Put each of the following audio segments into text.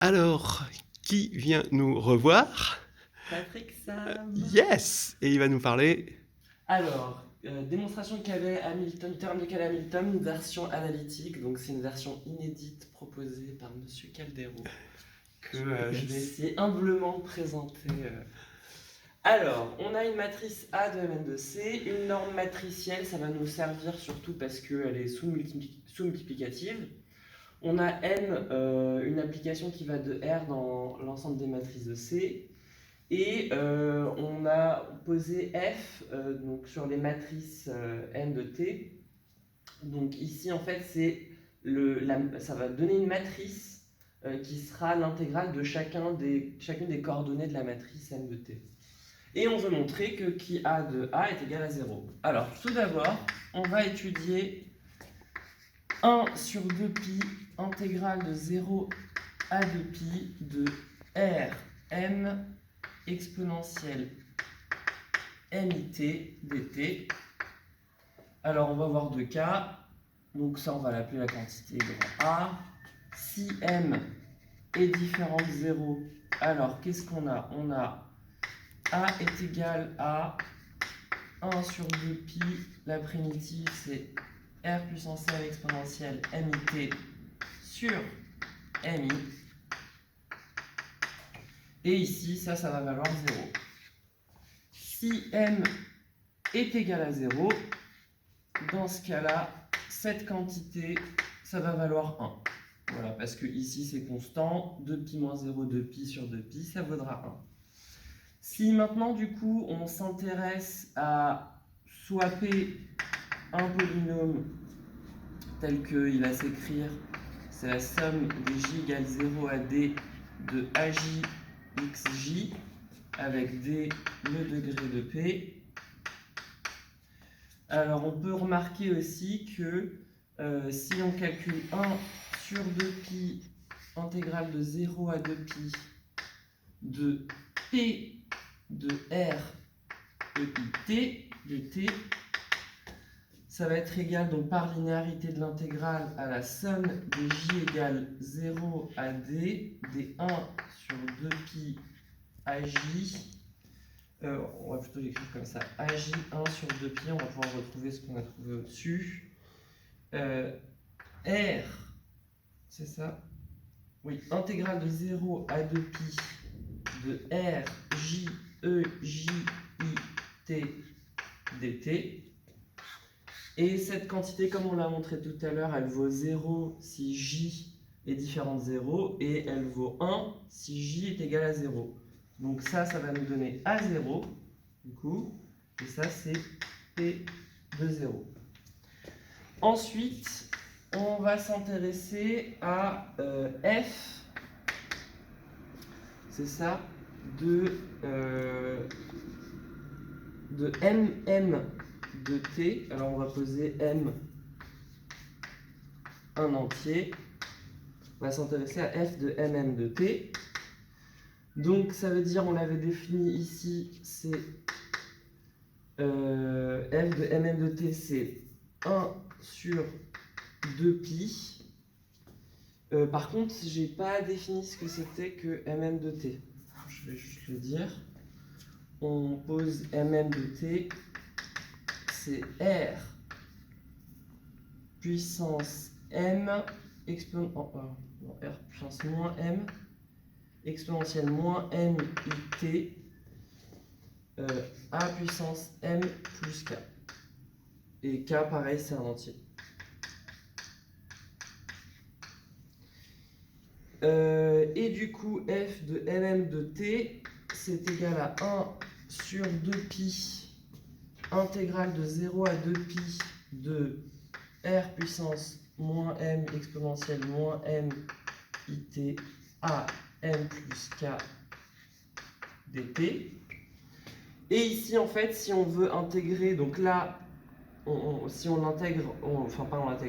Alors, qui vient nous revoir? Patrick Sam. Yes! Et il va nous parler. Alors, démonstration de Cadet Hamilton, terme de Cadet Hamilton, une version analytique. Donc, c'est une version inédite proposée par Monsieur Caldero que je vais essayer humblement de présenter. Alors, on a une matrice A de Mn de C, une norme matricielle, ça va nous servir surtout parce qu'elle est sous-multiplicative. On a M, une application qui va de R dans l'ensemble des matrices de C. Et on a posé F donc sur les matrices N de T. Donc ici, en fait, ça va donner une matrice qui sera l'intégrale de chacune des coordonnées de la matrice N de T. Et on veut montrer que qui A de A est égal à 0. Alors, tout d'abord, on va étudier 1 sur 2pi intégrale de 0 à 2pi de R M exponentielle mit dt. Alors on va voir deux cas. Donc ça on va l'appeler la quantité grand A. Si m est différent de 0, alors qu'est-ce qu'on a? On a A est égal à 1 sur 2pi, la primitive c'est R puissance m exponentielle mit sur mi. Et ici, ça va valoir 0. Si m est égal à 0, dans ce cas-là, cette quantité, ça va valoir 1. Voilà, parce que ici c'est constant, 2pi moins 0, 2pi sur 2pi, ça vaudra 1. Si maintenant, du coup, on s'intéresse à swapper un polynôme tel qu'il va s'écrire, c'est la somme de j égale 0 à d de aj xj, avec d le degré de p. Alors on peut remarquer aussi que si on calcule 1 sur 2pi intégrale de 0 à 2pi de p de r de t, ça va être égal, donc par linéarité de l'intégrale, à la somme de j égale 0 à d des 1 sur 2pi aj. On va plutôt l'écrire comme ça. aj 1 sur 2pi, on va pouvoir retrouver ce qu'on a trouvé au-dessus. R, c'est ça? Oui, intégrale de 0 à 2pi de R, J, E, J, I, T, dt. Et cette quantité, comme on l'a montré tout à l'heure, elle vaut 0 si J est différent de 0 et elle vaut 1 si J est égal à 0. Donc ça va nous donner A0, du coup, et ça c'est P de 0. Ensuite, on va s'intéresser à F, c'est ça, de MM de T. Alors on va poser M un entier. On va s'intéresser à F de MM de T. Donc ça veut dire, on l'avait défini ici, c'est F de MM de T, c'est 1 sur 2pi. Par contre, j'ai pas défini ce que c'était que MM de T. Je vais juste le dire. On pose MM de T, c'est R puissance M R puissance moins M exponentielle moins M IT A puissance M plus K. Et K, pareil, c'est un entier. Et du coup, F de MM de T, c'est égal à 1 sur 2pi intégrale de 0 à 2pi de R puissance moins M exponentielle moins M IT A M plus K dt. Et ici, en fait, si on veut intégrer, donc là, si on l'intègre,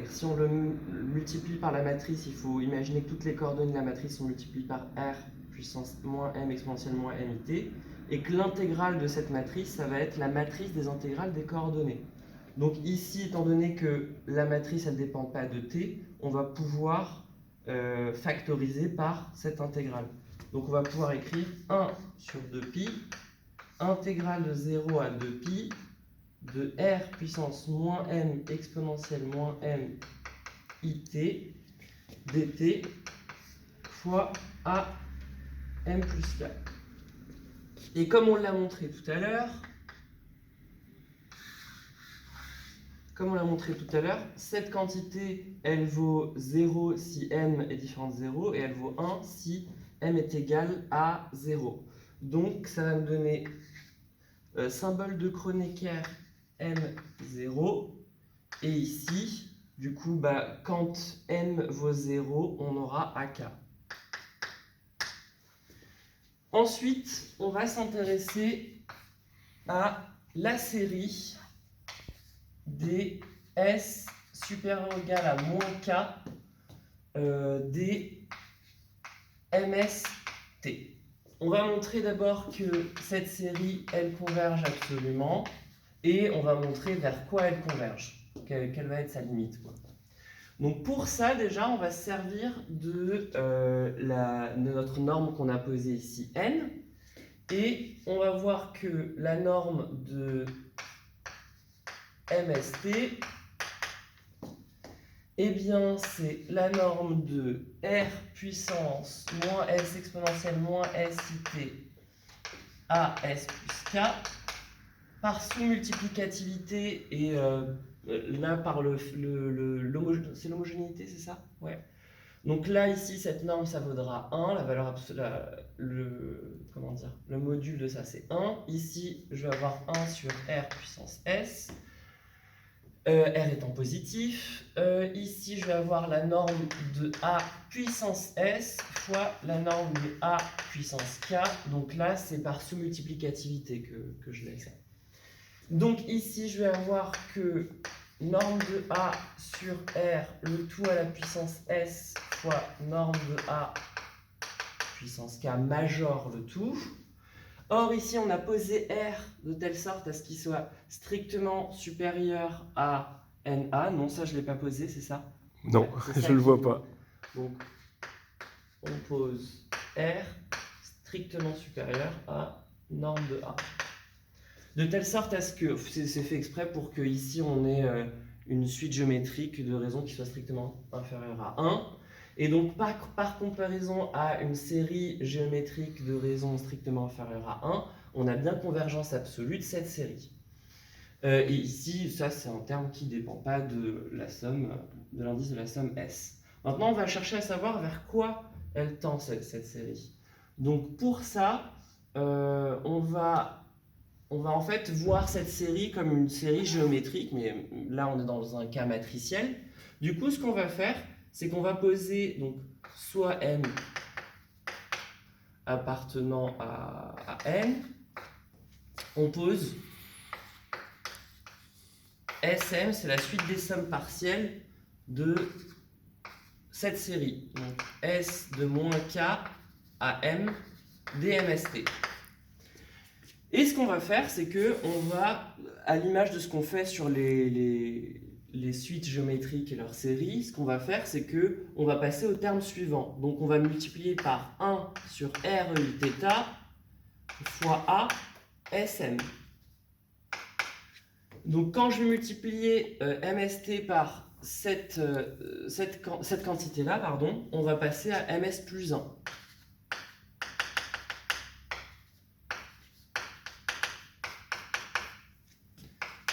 si on le multiplie par la matrice, il faut imaginer que toutes les coordonnées de la matrice sont multipliées par R puissance moins M exponentielle moins MIT, et que l'intégrale de cette matrice, ça va être la matrice des intégrales des coordonnées. Donc ici, étant donné que la matrice, elle ne dépend pas de t, on va pouvoir factorisé par cette intégrale. Donc on va pouvoir écrire 1 sur 2pi, intégrale de 0 à 2pi, de r puissance moins m exponentielle moins m it dt fois a m plus k. Et comme on l'a montré tout à l'heure, cette quantité, elle vaut 0 si m est différent de 0 et elle vaut 1 si m est égal à 0. Donc ça va me donner symbole de Kronecker m0. Et ici, du coup, quand m vaut 0, on aura ak. Ensuite, on va s'intéresser à la série des S supérieur ou égal à moins K des MST. On va montrer d'abord que cette série, elle converge absolument et on va montrer vers quoi elle converge, quelle va être sa limite, quoi. Donc pour ça, déjà, on va se servir de notre norme qu'on a posée ici, n, et on va voir que la norme de MST, eh bien, c'est la norme de R puissance moins S exponentielle moins SIT à S plus K par sous-multiplicativité et là par c'est l'homogénéité, c'est ça? Ouais. Donc là, ici, cette norme, ça vaudra 1, la valeur absolue, le module de ça, c'est 1. Ici, je vais avoir 1 sur R puissance S. R étant positif. Ici, je vais avoir la norme de A puissance S fois la norme de A puissance K. Donc là, c'est par sous-multiplicativité que je laisse ça. Donc ici, je vais avoir que norme de A sur R, le tout à la puissance S fois norme de A puissance K major le tout. Or, ici, on a posé R de telle sorte à ce qu'il soit strictement supérieur à NA. Non, ça, je ne l'ai pas posé, c'est ça? Non, ouais, je ne le vois pas. Donc, on pose R strictement supérieur à norme de A. De telle sorte à ce que, c'est fait exprès pour que ici, on ait une suite géométrique de raisons qui soit strictement inférieure à 1. Et donc, par comparaison à une série géométrique de raisons strictement inférieure à 1, on a bien convergence absolue de cette série. Et ici, ça, c'est un terme qui ne dépend pas de la somme, de l'indice de la somme S. Maintenant, on va chercher à savoir vers quoi elle tend, cette série. Donc, pour ça, on va en fait voir cette série comme une série géométrique, mais là, on est dans un cas matriciel. Du coup, ce qu'on va faire, c'est qu'on va poser donc soit n appartenant à n, on pose Sm, c'est la suite des sommes partielles de cette série. Donc S de moins K à M dMST. Et ce qu'on va faire, c'est que on va, à l'image de ce qu'on fait sur les suites géométriques et leurs séries, ce qu'on va faire, c'est que on va passer au terme suivant. Donc on va multiplier par 1 sur REIθ fois A SM. Donc quand je vais multiplier MST par cette quantité-là, on va passer à MS plus 1.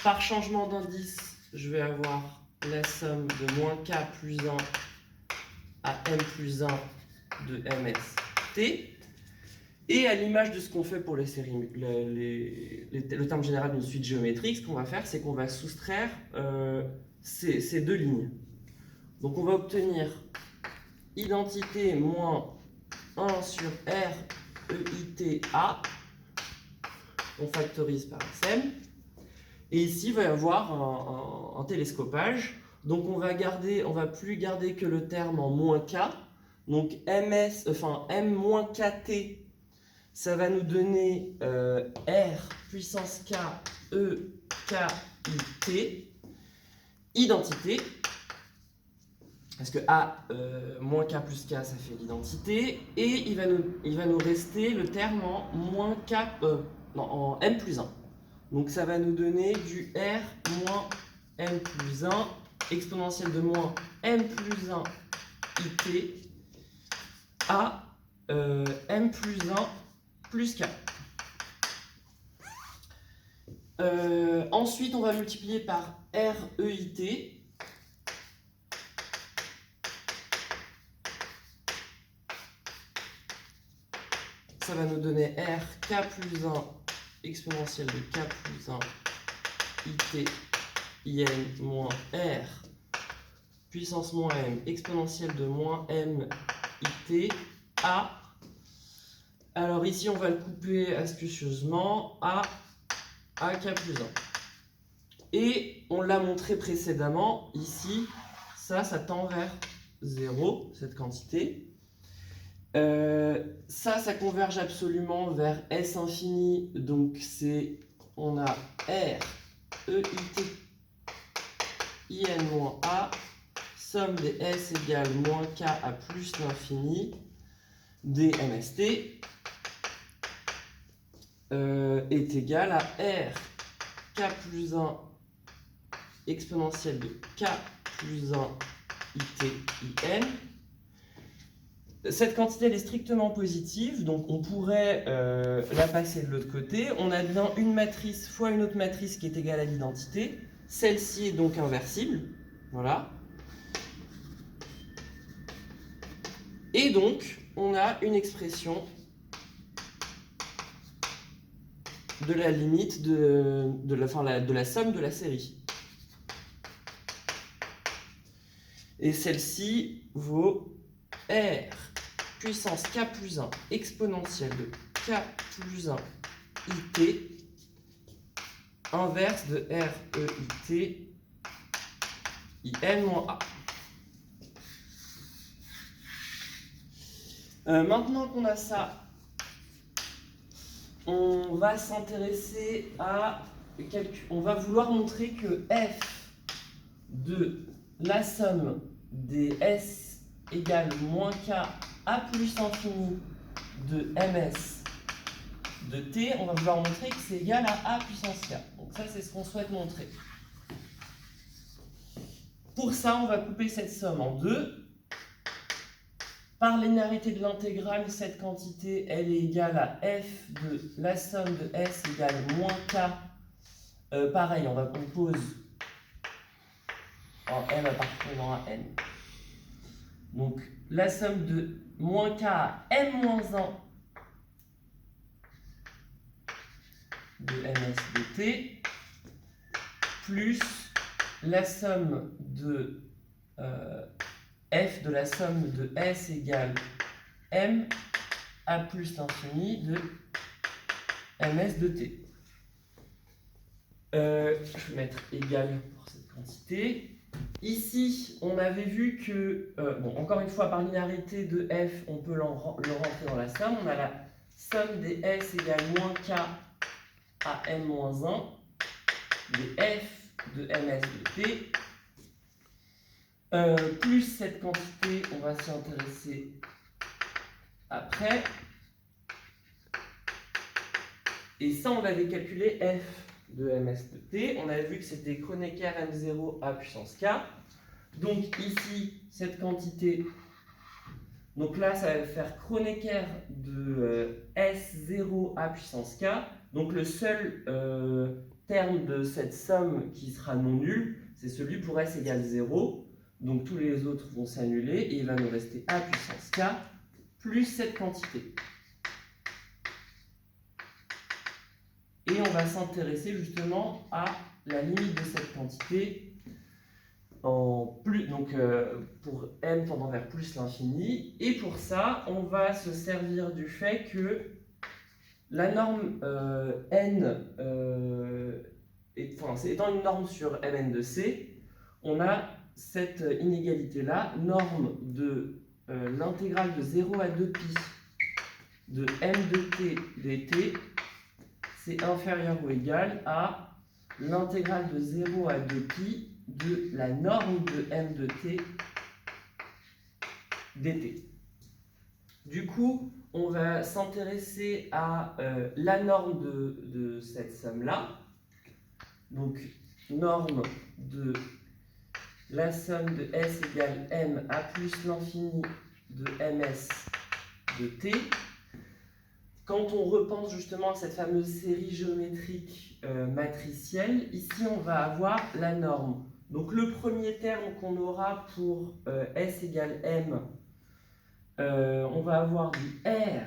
Par changement d'indice, je vais avoir la somme de moins K plus 1 à M plus 1 de MST. Et à l'image de ce qu'on fait pour les séries, le terme général d'une suite géométrique, ce qu'on va faire, c'est qu'on va soustraire ces deux lignes. Donc on va obtenir identité moins 1 sur R EIT A. On factorise par SM. Et ici, il va y avoir un télescopage. Donc, on va plus garder que le terme en moins K. Donc, M moins KT, ça va nous donner R puissance K, E, K, I, T, identité. parce que A moins K plus K, ça fait l'identité. Et il va nous rester le terme en moins K, en M plus 1. Donc ça va nous donner du R moins M plus 1, exponentielle de moins M plus 1 IT à M plus 1 plus K. Ensuite, on va multiplier par REIT. Ça va nous donner RK plus 1 exponentielle de K plus 1 IT IN moins R puissance moins M exponentielle de moins M IT A. Alors ici, on va le couper astucieusement à AK plus 1. Et on l'a montré précédemment, ici, ça tend vers 0, cette quantité. Ça converge absolument vers S infini, donc on a R, EIT, IN moins A, somme des S égale moins K à plus l'infini, des MST, est égal à R, K plus 1, exponentielle de K plus 1, IT, IN. Cette quantité elle est strictement positive, donc on pourrait la passer de l'autre côté. On a bien une matrice fois une autre matrice qui est égale à l'identité. Celle-ci est donc inversible. Voilà. Et donc, on a une expression de la limite de la somme de la série. Et celle-ci vaut R puissance K plus 1 exponentielle de K plus 1 IT inverse de REIT IN moins A. Maintenant qu'on a ça, on va s'intéresser à on va vouloir montrer que f de la somme des s égale moins k a plus infini de ms de t, on va vouloir montrer que c'est égal à a puissance k. Donc ça, c'est ce qu'on souhaite montrer. Pour ça, on va couper cette somme en deux. Par linéarité de l'intégrale, cette quantité, elle est égale à f de la somme de s égale moins k. Pareil, on pose en m appartenant à n. Donc, la somme de moins k à m moins 1 de ms de t plus la somme de f de la somme de s égale m à plus l'infini de ms de t. Je vais mettre égal pour cette quantité. Ici, on avait vu que, encore une fois, par linéarité de f, on peut le rentrer dans la somme. On a la somme des s égale moins k à m moins 1 des f de ms de t. Plus cette quantité, on va s'y intéresser après. Et ça, on avait calculé f de ms de t. On avait vu que c'était Kronecker m0 à puissance k. Donc ici, cette quantité, donc là, ça va faire Kronecker de s0 à puissance k. Donc le seul terme de cette somme qui sera non nul, c'est celui pour s égale 0. Donc tous les autres vont s'annuler et il va nous rester a puissance k plus cette quantité. Et on va s'intéresser justement à la limite de cette quantité en plus, donc pour m tendant vers plus l'infini. Et pour ça, on va se servir du fait que la norme n, étant une norme sur mn de c, on a cette inégalité-là, norme de l'intégrale de 0 à 2pi de m de t dt, c'est inférieur ou égal à l'intégrale de 0 à 2pi de la norme de m de t dt. Du coup, on va s'intéresser à la norme de cette somme-là. Donc, norme de la somme de S égale M à plus l'infini de ms de t. Quand on repense justement à cette fameuse série géométrique matricielle, ici on va avoir la norme. Donc le premier terme qu'on aura pour S égale M, on va avoir du R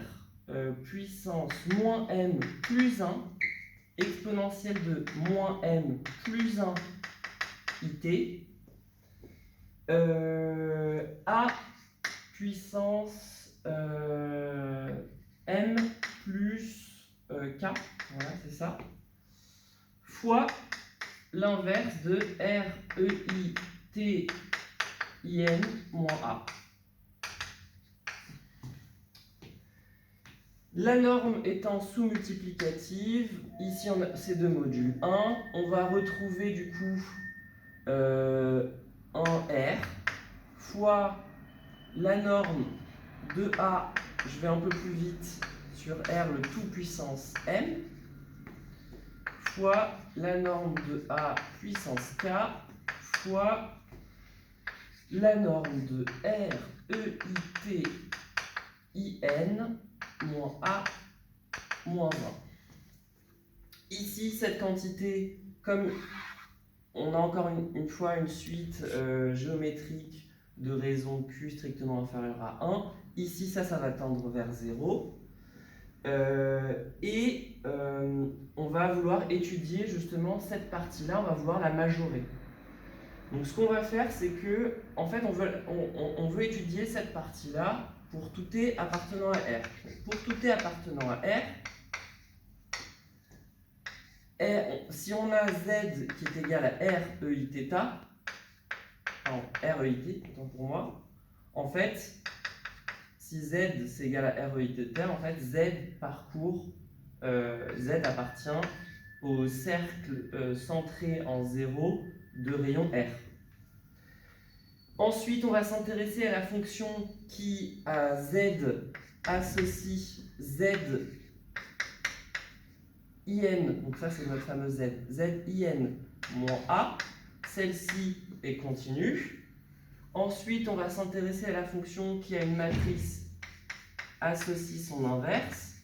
puissance moins M plus 1, exponentielle de moins M plus 1 IT, A puissance M plus K, voilà c'est ça, fois l'inverse de REITIN moins A. La norme étant sous-multiplicative, ici c'est de module 1, on va retrouver du coup un R fois la norme de A, je vais un peu plus vite, sur R le tout puissance M, fois la norme de A puissance K, fois la norme de REITIN moins A moins 1. Ici, cette quantité, comme on a encore une fois une suite géométrique de raison Q strictement inférieure à 1, ici ça va tendre vers 0. On va vouloir étudier justement cette partie-là, on va vouloir la majorer. Donc ce qu'on va faire, c'est que, en fait, on veut étudier cette partie-là pour tout t appartenant à R. Pour tout t appartenant à R, si on a Z qui est égal à REIθ, REIT, autant pour moi, en fait, si Z c'est égal à REIθ, en fait, Z parcourt, Z appartient au cercle centré en 0 de rayon R. Ensuite, on va s'intéresser à la fonction qui, à Z, associe ZIN, donc ça c'est notre fameux Z, ZIN moins A, celle-ci est continue. Ensuite, on va s'intéresser à la fonction qui a une matrice associe son inverse.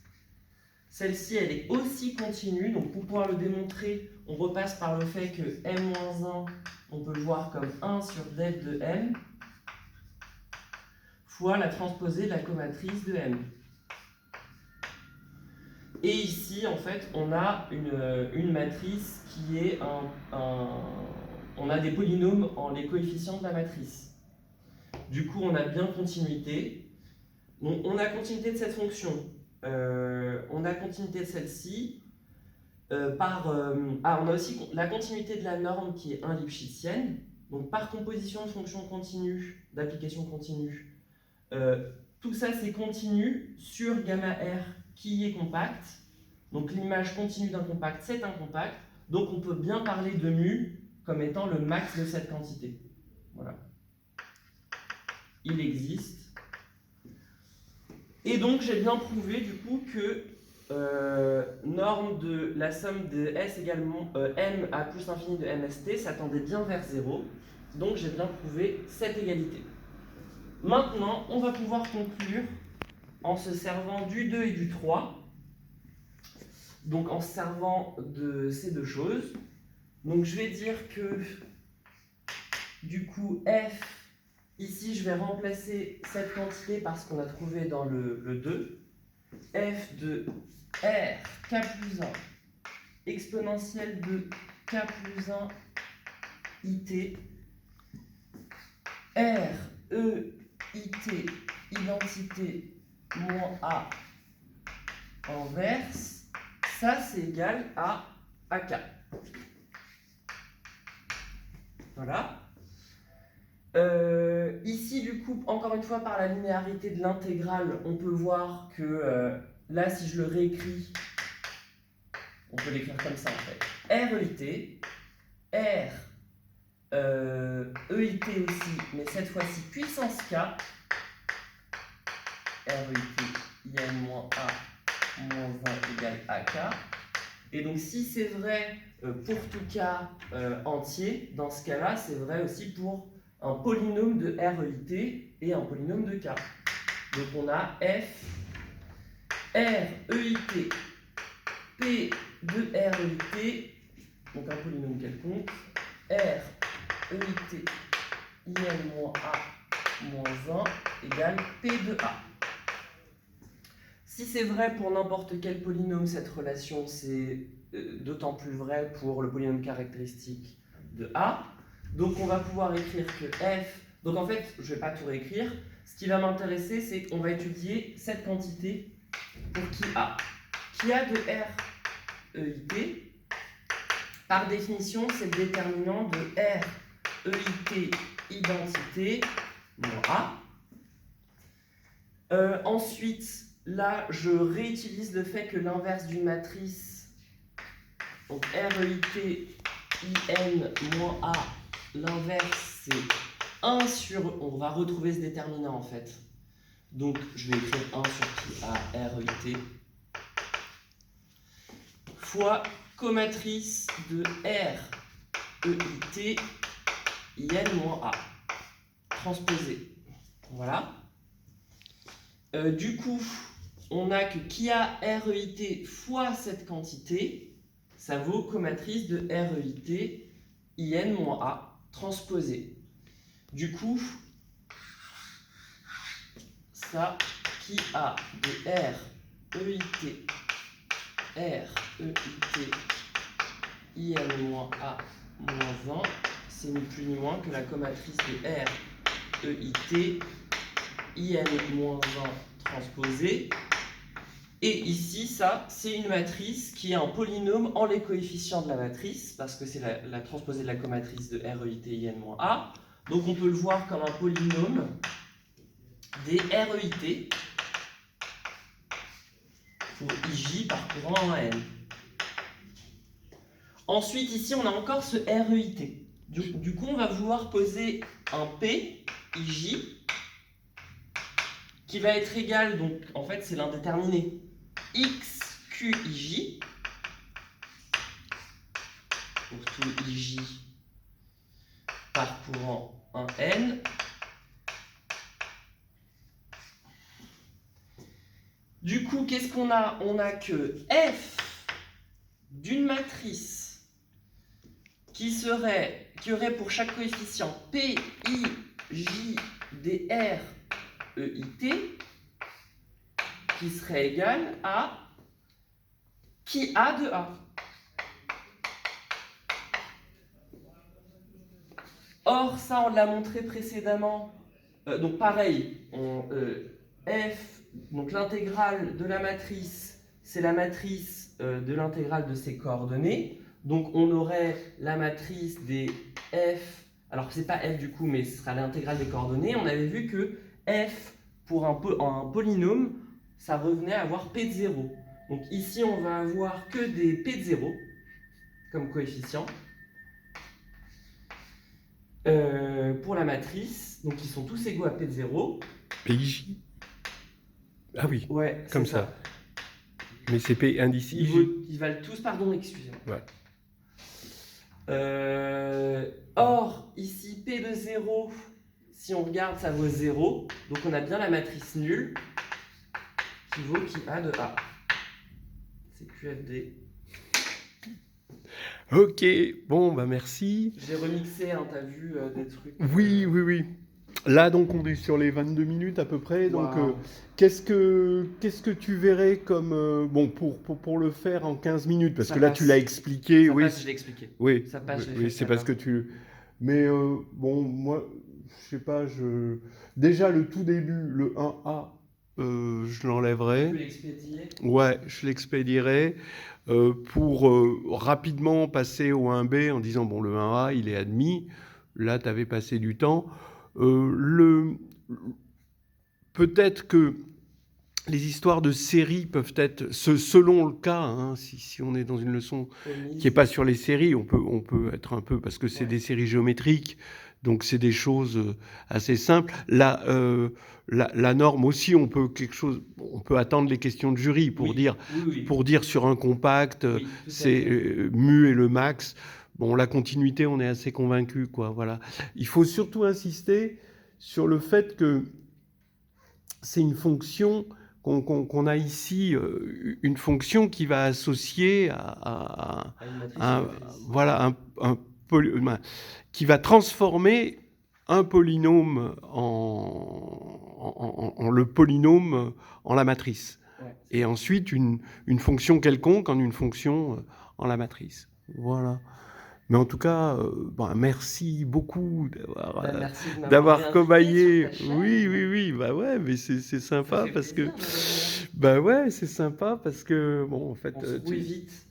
Celle-ci, elle est aussi continue, donc pour pouvoir le démontrer, on repasse par le fait que M-1, on peut le voir comme 1 sur det de M, fois la transposée de la comatrice de M. Et ici, en fait, on a une matrice qui est on a des polynômes en les coefficients de la matrice. Du coup, on a bien continuité. Donc, on a continuité de cette fonction. On a continuité de celle-ci. On a aussi la continuité de la norme qui est 1 Lipschitzienne. Donc, par composition de fonctions continues, d'application continue, tout ça c'est continu sur gamma R qui est compact. Donc l'image continue d'un compact, c'est un compact. Donc on peut bien parler de mu comme étant le max de cette quantité. Voilà. Il existe. Et donc j'ai bien prouvé du coup que norme de la somme de S égale M à plus l'infini de MST, ça tendait bien vers 0. Donc j'ai bien prouvé cette égalité. Maintenant, on va pouvoir conclure en se servant du 2 et du 3. Donc en se servant de ces deux choses. Donc je vais dire que du coup F, ici je vais remplacer cette quantité parce qu'on a trouvé dans le 2. F de R K plus 1 exponentielle de K plus 1 IT R E IT identité moins A inverse, ça c'est égal à AK. Voilà. Ici du coup, encore une fois par la linéarité de l'intégrale, on peut voir que là si je le réécris, on peut l'écrire comme ça en fait. REIT, R EIT aussi, mais cette fois-ci puissance K, REIT IN moins A moins 1 égale AK. Et donc si c'est vrai pour tout cas entier, dans ce cas-là, c'est vrai aussi pour un polynôme de REIT et un polynôme de K. Donc on a F, REIT, P de REIT, donc un polynôme quelconque, REIT IN moins A moins 1 égale P de A. Si c'est vrai pour n'importe quel polynôme, cette relation, c'est d'autant plus vrai pour le polynôme caractéristique de A. Donc on va pouvoir écrire que F... Donc en fait, je ne vais pas tout réécrire. Ce qui va m'intéresser, c'est qu'on va étudier cette quantité pour qui A. Qui A de REIT, par définition, c'est le déterminant de REIT identité moins A. Ensuite, là, je réutilise le fait que l'inverse d'une matrice, donc REIT IN moins A, l'inverse c'est 1 sur, on va retrouver ce déterminant en fait. Donc je vais écrire 1 sur pi A REIT fois comatrice de REIT IN moins A, transposé. Voilà. Du coup, on a que qui a REIT fois cette quantité, ça vaut comatrice de REIT IN moins A transposé. Du coup, ça, qui a de REIT IN moins A moins 1, c'est ni plus ni moins que la comatrice de REIT IN moins 1 transposé. Et ici, ça, c'est une matrice qui est un polynôme en les coefficients de la matrice, parce que c'est la transposée de la comatrice de REIT IN moins A. Donc on peut le voir comme un polynôme des REIT pour IJ parcourant un N. Ensuite, ici, on a encore ce REIT. Du coup, on va vouloir poser un P, IJ, qui va être égal, donc en fait, c'est l'indéterminé, XQIJ, pour tout IJ parcourant un N. Du coup, qu'est-ce qu'on a? On a que F d'une matrice qui aurait pour chaque coefficient P, I, J, D, R, E, I, T, qui serait égal à qui A de A. Or, ça, on l'a montré précédemment. Donc, pareil, F, donc l'intégrale de la matrice, c'est la matrice de l'intégrale de ses coordonnées. Donc, on aurait la matrice des F, alors c'est pas F du coup, mais ce sera l'intégrale des coordonnées. On avait vu que F, pour un polynôme, ça revenait à avoir P de 0. Donc ici, on va avoir que des P de 0 comme coefficient. Pour la matrice, donc ils sont tous égaux à P de 0. PIJ. Ah oui, ouais, comme ça. Mais c'est P indice IJ. Ils valent tous, pardon, excusez-moi. Ouais. Or, ici, P de 0, si on regarde, ça vaut 0. Donc on a bien la matrice nulle qui vaut qui A de A. C'est QFD. Ok, bon, bah merci. J'ai remixé, hein, t'as vu des trucs. Oui. Là, donc, on est sur les 22 minutes à peu près. Donc, Wow. qu'est-ce que tu verrais comme... bon, pour le faire en 15 minutes, parce Ça que là, passe. tu l'as expliqué. Ça oui, passe, je l'ai expliqué. Oui, Ça passe, oui, c'est parce que tu... Mais bon, moi, je sais pas, déjà, le tout début, le 1A, je l'enlèverai. Tu peux l'expédier? Ouais, je l'expédierai pour rapidement passer au 1B en disant, bon, le 1A, il est admis. Là, tu avais passé du temps. Peut-être que les histoires de séries peuvent être, selon le cas, hein, si on est dans une leçon qui n'est pas sur les séries, on peut être un peu, parce que c'est des séries géométriques, Donc c'est des choses assez simples. La norme aussi, on peut attendre les questions de jury pour dire sur un compact, c'est mu et le max. Bon, la continuité, on est assez convaincu, quoi. Voilà. Il faut surtout insister sur le fait que c'est une fonction qu'on a ici, une fonction qui va associer qui va transformer un polynôme en le polynôme en la matrice. Ouais. Et ensuite, une fonction quelconque en une fonction en la matrice. Voilà. Mais en tout cas, merci beaucoup d'avoir cobayé. Oui, bah ouais, mais c'est sympa parce que, c'est sympa parce que, bon, en fait,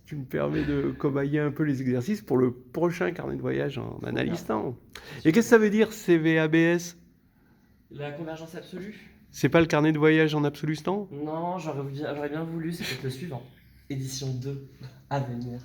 tu me permets de cobayer un peu les exercices pour le prochain carnet de voyage en analyse temps. Et qu'est-ce que ça veut dire CVABS? La convergence absolue. C'est pas le carnet de voyage en absolu temps? Non, j'aurais bien voulu, c'est peut-être le suivant. Édition 2 à venir.